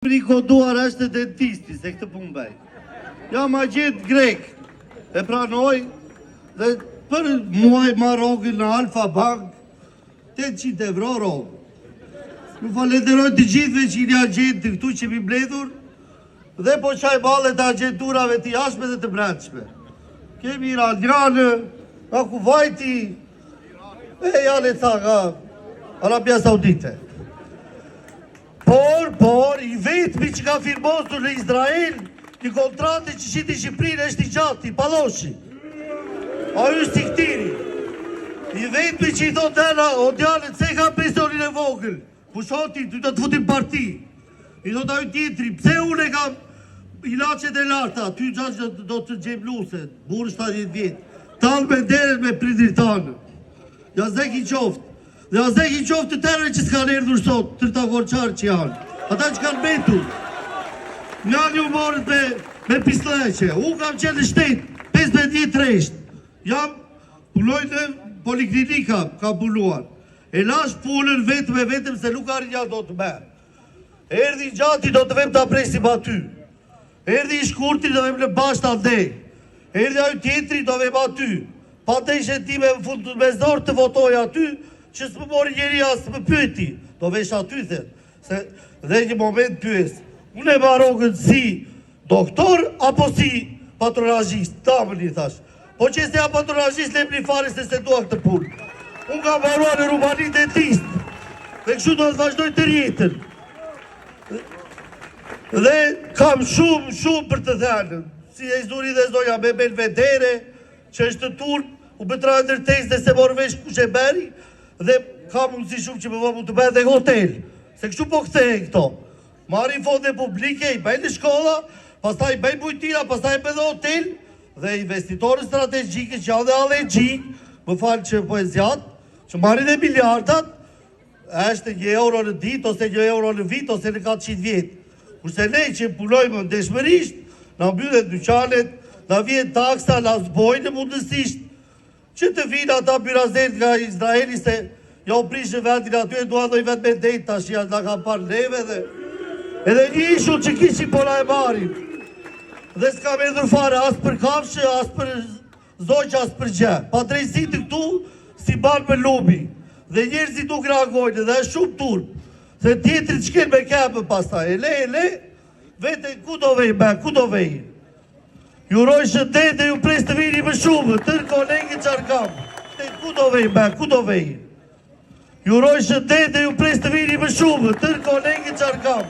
Rikoduar është dentisti, se këtë punë bëj. Jam agent grek, e pranoj, dhe për muaj ma rogën në Alfa Bank, 800 euro rogë. Ju falenderoj të gjithve që një agent të këtu që mi mbledhur, dhe po qaj balet agenturave të jashme dhe të brendshme. Kemi Iranianë, nga Kuvajti, e janë e tha nga Arabia Saudite. Por, i vetëmi që ka firmosur në Izrael, një kontrate që shiti Shqipërinë është i gjatë, i paloshi. A është i këtiri. I vetëmi që i thot dela, o djale, se ka pensionin e vogël, pushoti, ty do të futim parti. I thot a ju tjetri, pse unë e kam ilacet e larta, ty gjatë do të gjemluse, burë 70 vjetë, talë me deret me prindrit tanë. Ja zek i qoftë. Dhe azek i qoftë të tërve që s'kanë erdhur sot, të të gorqarë që janë. Ata që kanë betur. Nga një morët me pisleqe. Unë kam qenë në shtetë, 15 vjetë reshtë. Jam punoj në poliklinika, kam punuar. E lash punën vetëm se nuk arrinja do të me. Erdi gjati do të vem të apresim aty. Erdi i shkurti do vem në bashkë të ndej. Erdi aju tjetri do vem aty. Pa të ishe ti me fund të mesdor të votoj aty, që s'më mori njeri asë më pyeti, do vesh aty thërë, dhe një moment pyes, unë e marogën si doktor, apo si patronazhist, ta më një thash, po që se a patronazhist, lem një fare se dua këtë punë. Unë ka marua në Rumani dentist, dhe kështu do të vazhdoj të rjetën. Dhe kam shumë për të thënë, si e zduri dhe zdoja me Belvedere, që është të turnë, u betra ndërtejs dhe se morë vesh kush e beri, dhe ka mundësi shumë që më vë mund të bëjë dhe hotel, se kështu po këthej këto. Marin fonde publike, i bëjnë në shkolla, pastaj i bëjnë bujtira, pastaj i bëjnë dhe hotel, dhe investitorë strategjike që janë dhe allergjik, më falë që po e zjatë, që marin dhe miliardat, është €1 në dit, ose €1 në vit, ose në 400 vjetë. Kurse ne që punojmë në deshmërisht, në mbyllet dyqanet, në vjetë taksa, në zbojnë mundësisht, që të vinë ata byrazet nga Izraeli se ja u prishë vendin aty e duha doj vetë me dejtë tash janë nga ka parë neve dhe edhe një ishu që kishi po na e marim dhe s'ka me ndërfare asë për kafshë, asë për zoqë, asë për gjë. Pa drejtësi të këtu si banë me lubi dhe njerëzit nuk reagojnë dhe është shumë turp se tjetërit që kënë me kepë pasta e le vete ku do vejnë Juroj shëndet dhe ju pres të vini më shumë, tërë kolegi qarkam. Ku do vejnë? Juroj shëndet dhe ju pres të vini më shumë, tërë kolegi qarkam.